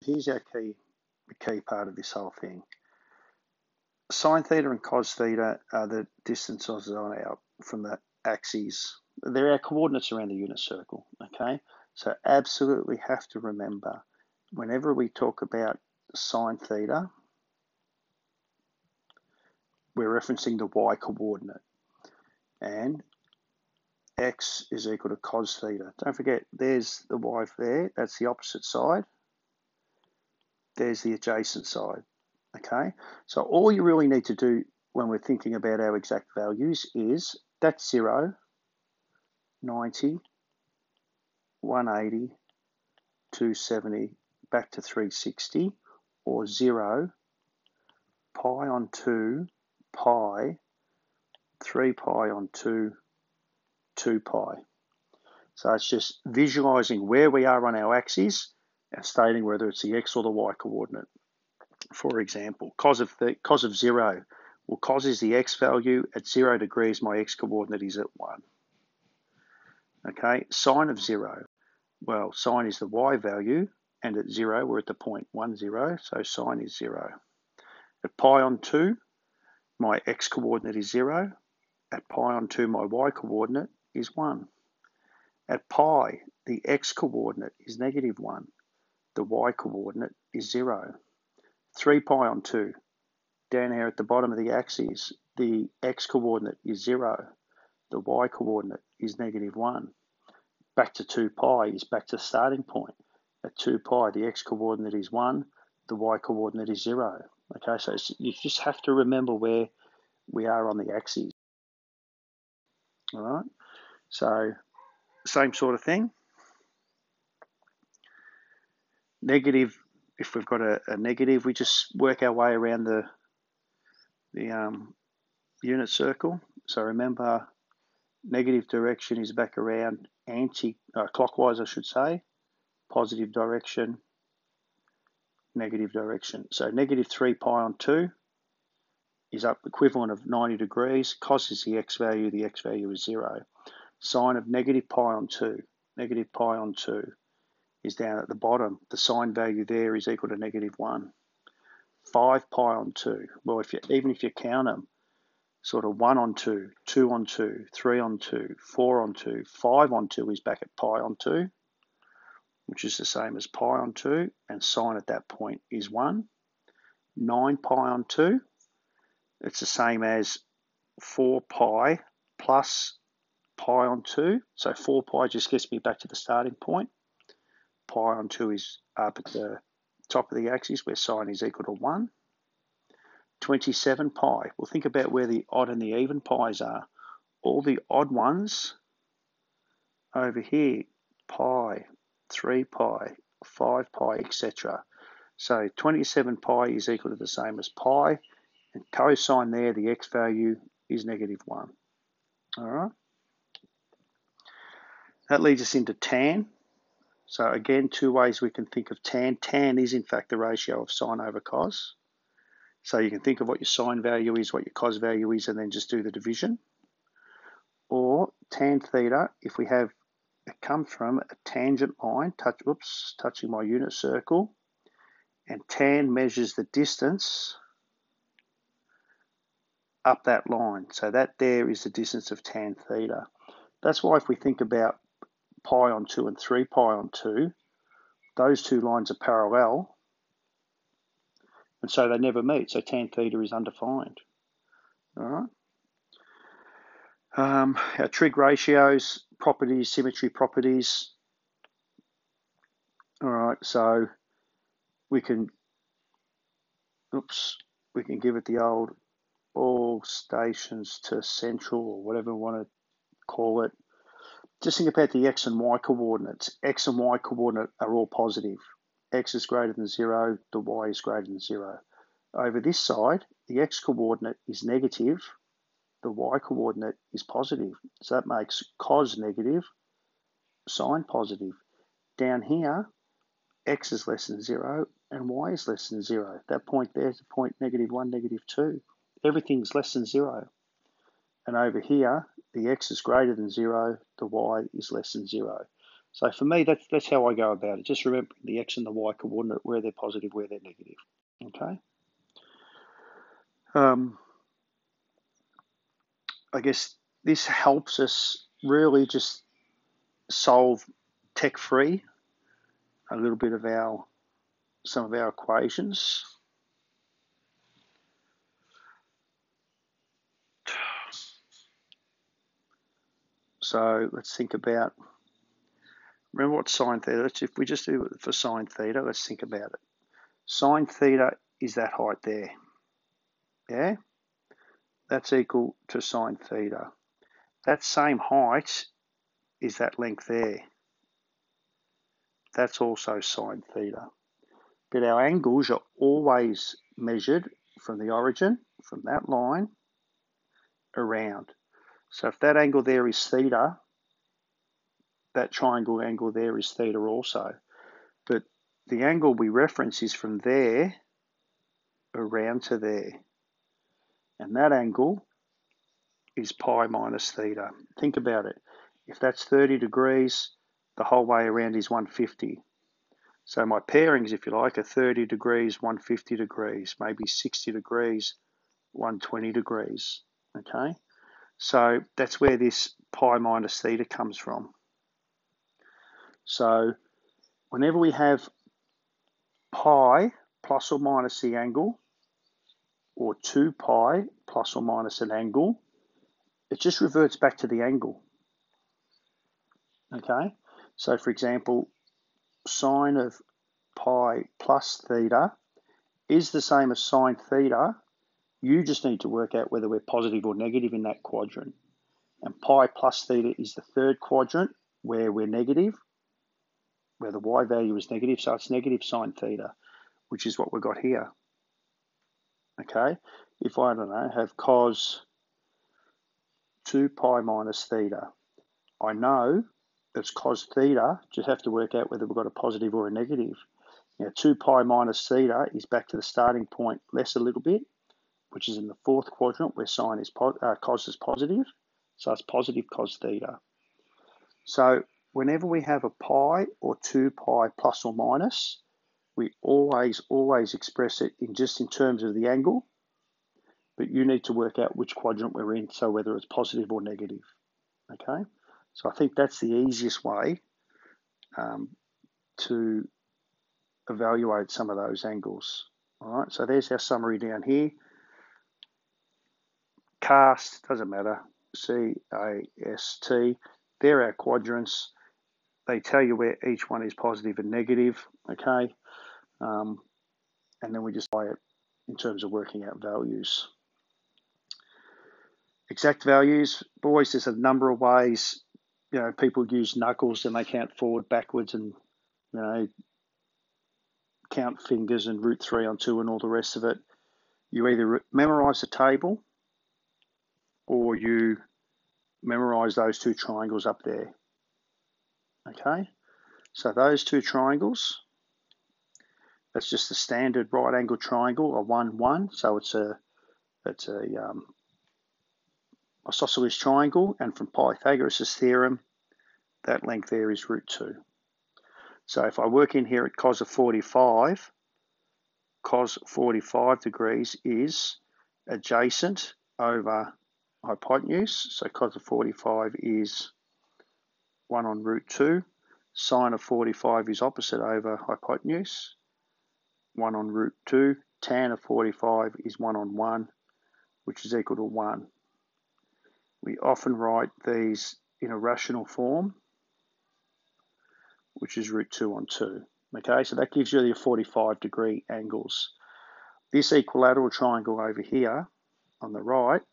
here's the key part of this whole thing. Sine theta and cos theta are the distances from the axes. They're our coordinates around the unit circle, okay? So absolutely have to remember, whenever we talk about sine theta, we're referencing the y coordinate. And x is equal to cos theta. Don't forget, there's the y there. That's the opposite side. There's the adjacent side. Okay, so all you really need to do when we're thinking about our exact values is that's 0, 90, 180, 270, back to 360, or 0, pi on 2, pi, 3 pi on 2, 2 pi. So it's just visualizing where we are on our axis and stating whether it's the x or the y coordinate. For example, cos of 0. Well, cos is the x value. At 0 degrees, my x coordinate is at 1. Okay, sine of 0. Well, sine is the y value, and at 0, we're at the point 1, 0, so sine is 0. At pi on 2, my x coordinate is 0. At pi on 2, my y coordinate is 1. At pi, the x coordinate is negative 1. The y coordinate is 0. 3 pi on 2, down here at the bottom of the axis, the x coordinate is 0. The y coordinate is negative 1. Back to 2 pi is back to the starting point. At 2 pi, the x coordinate is 1. The y coordinate is 0. Okay, so you just have to remember where we are on the axis. All right, so same sort of thing. Negative, if we've got a negative, we just work our way around the unit circle. So remember, negative direction is back around clockwise, I should say. Positive direction, negative direction. So negative 3 pi on 2 is up equivalent of 90 degrees. Cos is the x value is 0. Sine of negative pi on 2, negative pi on 2 is down at the bottom. The sine value there is equal to negative 1. 5 pi on 2, well, even if you count them, sort of 1 on 2, 2 on 2, 3 on 2, 4 on 2, 5 on 2 is back at pi on 2, which is the same as pi on 2, and sine at that point is 1. 9 pi on 2, it's the same as 4 pi plus pi on 2, so 4 pi just gets me back to the starting point. Pi on 2 is up at the top of the axis where sine is equal to 1. 27 pi. Well, think about where the odd and the even pi's are. All the odd ones over here, pi, 3 pi, 5 pi, etc. So 27 pi is equal to the same as pi, and cosine there, the x value is negative 1. All right. That leads us into tan. So again, two ways we can think of tan. Tan is in fact the ratio of sine over cos. So you can think of what your sine value is, what your cos value is, and then just do the division. Or tan theta, if we have it comes from a tangent line, touching my unit circle, and tan measures the distance up that line. So that there is the distance of tan theta. That's why if we think about pi on 2 and 3 pi on 2, those two lines are parallel, and so they never meet, so tan theta is undefined. All right. Our trig ratios, properties, symmetry properties. All right, so we can give it the old all stations to central, or whatever we want to call it. Just think about the x and y coordinates. X and y coordinate are all positive. X is greater than 0, the y is greater than 0. Over this side, the x coordinate is negative, the y coordinate is positive. So that makes cos negative, sine positive. Down here, x is less than 0 and y is less than 0. That point there is the point negative 1, negative 2. Everything's less than 0. And over here, the x is greater than 0, the y is less than 0. So for me, that's how I go about it. Just remembering the x and the y coordinate, where they're positive, where they're negative. Okay. I guess this helps us really just solve tech-free a little bit of some of our equations. So let's think about, remember what sine theta, if we just do it for sine theta, let's think about it. Sine theta is that height there. Yeah? That's equal to sine theta. That same height is that length there. That's also sine theta. But our angles are always measured from the origin, from that line, around. So if that angle there is theta, that triangle angle there is theta also. But the angle we reference is from there around to there. And that angle is pi minus theta. Think about it. If that's 30 degrees, the whole way around is 150. So my pairings, if you like, are 30 degrees, 150 degrees, maybe 60 degrees, 120 degrees. Okay? So that's where this pi minus theta comes from. So whenever we have pi plus or minus the angle, or 2 pi plus or minus an angle, it just reverts back to the angle. Okay? So for example, sine of pi plus theta is the same as sine theta. You just need to work out whether we're positive or negative in that quadrant. And pi plus theta is the third quadrant where we're negative, where the y value is negative, so it's negative sine theta, which is what we've got here. Okay, if I don't know, have cos 2 pi minus theta, I know it's cos theta, just have to work out whether we've got a positive or a negative. Now 2 pi minus theta is back to the starting point less a little bit, which is in the fourth quadrant where cos is positive, so it's positive cos theta. So whenever we have a pi or 2 pi plus or minus, we always express it in terms of the angle, but you need to work out which quadrant we're in, so whether it's positive or negative. Okay, so I think that's the easiest way to evaluate some of those angles. All right, so there's our summary down here. Cast, doesn't matter, C-A-S-T, they're our quadrants. They tell you where each one is positive and negative, okay? And then we just apply it in terms of working out values. Exact values, boys, there's a number of ways. You know, people use knuckles and they count forward, backwards, and, you know, count fingers and root 3 on 2 and all the rest of it. You either memorize the table or you memorize those two triangles up there. Okay, so those two triangles, that's just the standard right angle triangle, a 1, 1. So it's a isosceles triangle, and from Pythagoras' theorem, that length there is root 2. So if I work in here at cos of 45, cos 45 degrees is adjacent over hypotenuse. So cos of 45 is 1 on root 2. Sine of 45 is opposite over hypotenuse, 1 on root 2. Tan of 45 is 1 on 1, which is equal to 1. We often write these in a rational form, which is root 2 on 2. Okay, so that gives you your 45-degree angles. This equilateral triangle over here on the right,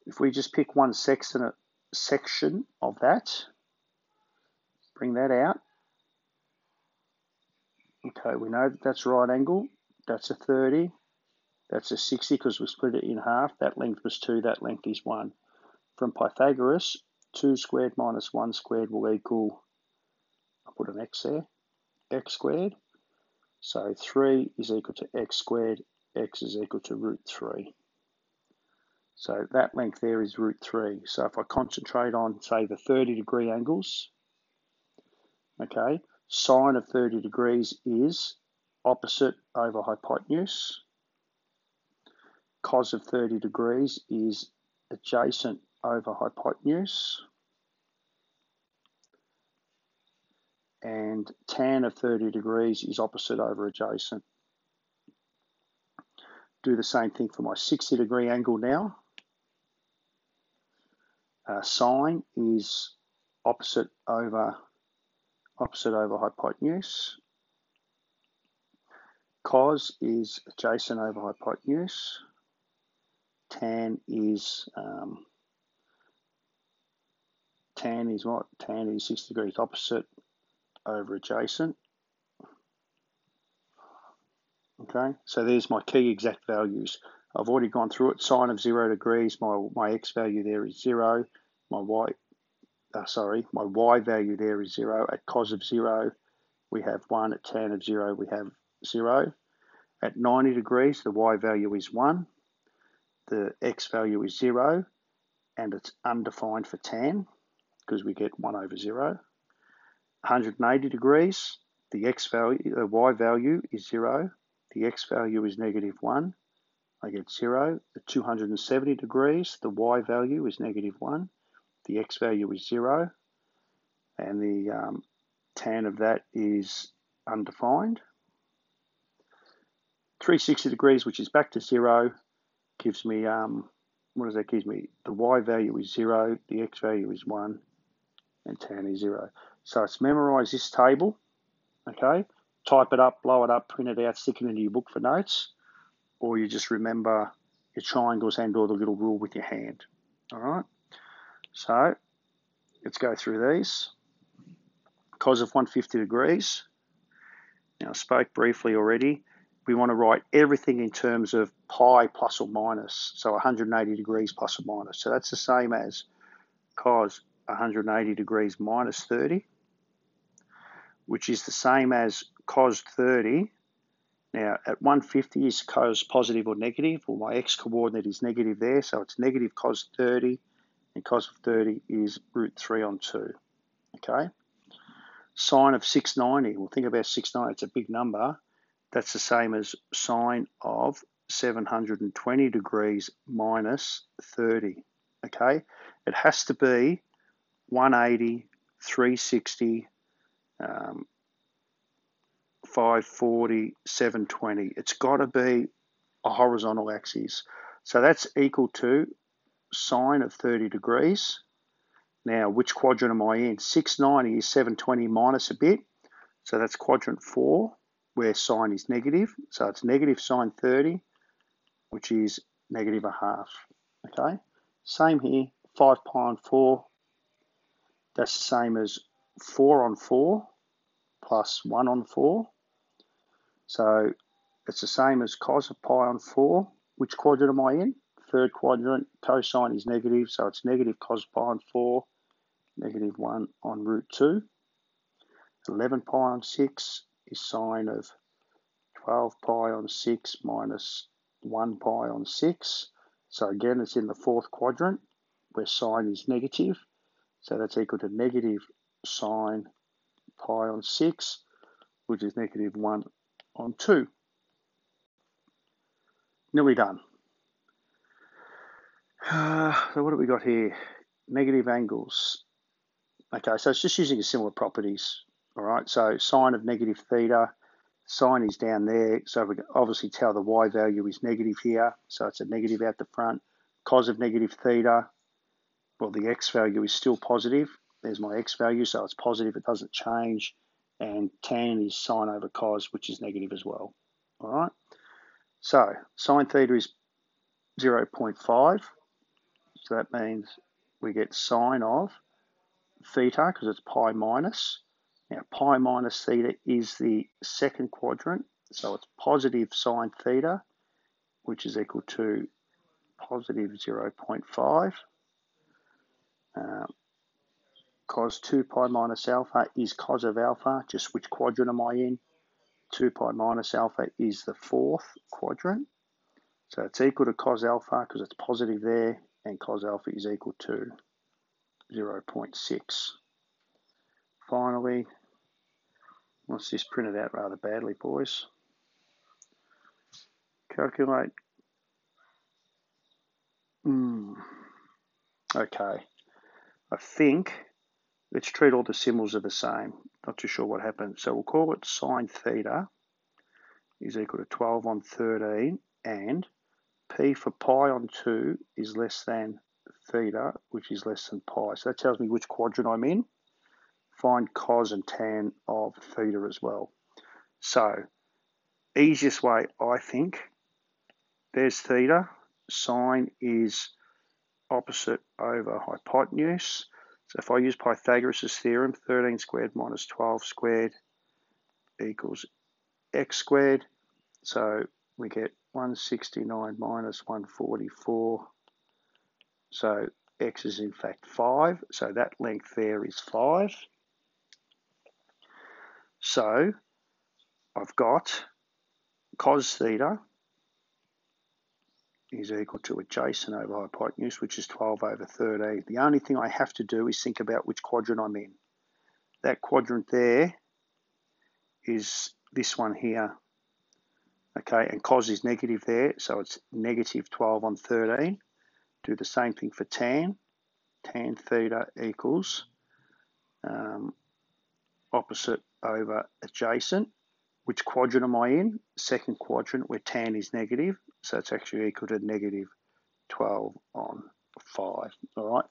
if we just pick one section of that, bring that out. Okay, we know that that's right angle. That's a 30. That's a 60 because we split it in half. That length was 2, that length is 1. From Pythagoras, 2 squared minus 1 squared will equal, I'll put an x there, x squared. So 3 is equal to x squared, x is equal to root 3. So that length there is root 3. So if I concentrate on, say, the 30-degree angles, Okay, sine of 30 degrees is opposite over hypotenuse. Cos of 30 degrees is adjacent over hypotenuse. And tan of 30 degrees is opposite over adjacent. Do the same thing for my 60-degree angle now. Sine is opposite over hypotenuse. Cos is adjacent over hypotenuse. Tan is what? Tan is 60 degrees opposite over adjacent. Okay, so there's my key exact values. I've already gone through it. Sine of 0 degrees, my x value there is 0. My y value there is 0. At cos of 0, we have 1. At tan of 0, we have 0. At 90 degrees, the y value is 1. The x value is 0. And it's undefined for tan because we get 1 over 0. 180 degrees, the y value is 0. The x value is -1. I get 0. At 270 degrees, the y value is -1. The x value is 0. And the tan of that is undefined. 360 degrees, which is back to 0, gives me, what does that give me? The y value is 0, the x value is 1, and tan is 0. So it's memorize this table, okay? Type it up, blow it up, print it out, stick it into your book for notes, or you just remember your triangles and or the little rule with your hand, all right? So let's go through these. Cos of 150 degrees. Now I spoke briefly already. We want to write everything in terms of pi plus or minus, so 180 degrees plus or minus. So that's the same as cos 180 degrees minus 30, which is the same as cos 30. Now, at 150 is cos positive or negative. Well, my x-coordinate is negative there, so it's negative cos 30, and cos of 30 is √3 on 2, okay? Sine of 690, well, think about 690, it's a big number. That's the same as sine of 720 degrees minus 30, okay? It has to be 180, 360, 540, 720. It's got to be a horizontal axis. So that's equal to sine of 30 degrees. Now, which quadrant am I in? 690 is 720 minus a bit. So that's quadrant 4, where sine is negative. So it's negative sine 30, which is -1/2. Okay? Same here, 5 pi on 4. That's the same as 4 on 4 plus 1 on 4. So it's the same as cos of pi on 4. Which quadrant am I in? Third quadrant. Cosine is negative, so it's negative cos pi on 4, -1 on √2. 11 pi on 6 is sine of 12 pi on 6 minus 1 pi on 6. So again, it's in the fourth quadrant where sine is negative. So that's equal to negative sine pi on 6, which is -1 on 2. Nearly done. So what have we got here? Negative angles. Okay, so it's just using similar properties. All right, so sine of negative theta, sine is down there, so we can obviously tell the y value is negative here, so it's a negative out the front. Cos of negative theta, well, the x value is still positive. There's my x value, so it's positive, it doesn't change. And tan is sine over cos, which is negative as well. All right, so sine theta is 0.5, so that means we get sine of theta, because it's pi minus. Now, pi minus theta is the second quadrant, so it's positive sine theta, which is equal to positive 0.5. Cos 2 pi minus alpha is cos of alpha. Just which quadrant am I in? 2 pi minus alpha is the fourth quadrant. So it's equal to cos alpha because it's positive there, and cos alpha is equal to 0.6. Finally, What's this printed out rather badly, boys? Calculate. Okay. I think, let's treat all the symbols are the same. Not too sure what happened. So we'll call it sine theta is equal to 12 on 13, and P for pi on 2 is less than theta, which is less than pi. So that tells me which quadrant I'm in. Find cos and tan of theta as well. So, easiest way, I think, there's theta. Sine is opposite over hypotenuse. So if I use Pythagoras' theorem, 13 squared minus 12 squared equals x squared. So we get 169 minus 144. So x is in fact 5. So that length there is 5. So I've got cos theta is equal to adjacent over hypotenuse, which is 12 over 13. The only thing I have to do is think about which quadrant I'm in. That quadrant there is this one here. Okay, and cos is negative there, so it's negative 12 on 13. Do the same thing for tan. Tan theta equals opposite over adjacent. Which quadrant am I in? Second quadrant, where tan is negative, so it's actually equal to negative 12 on 5. All right,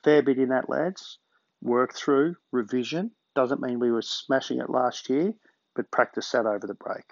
fair bit in that, lads. Work through, revision. Doesn't mean we were smashing it last year, but practice that over the break.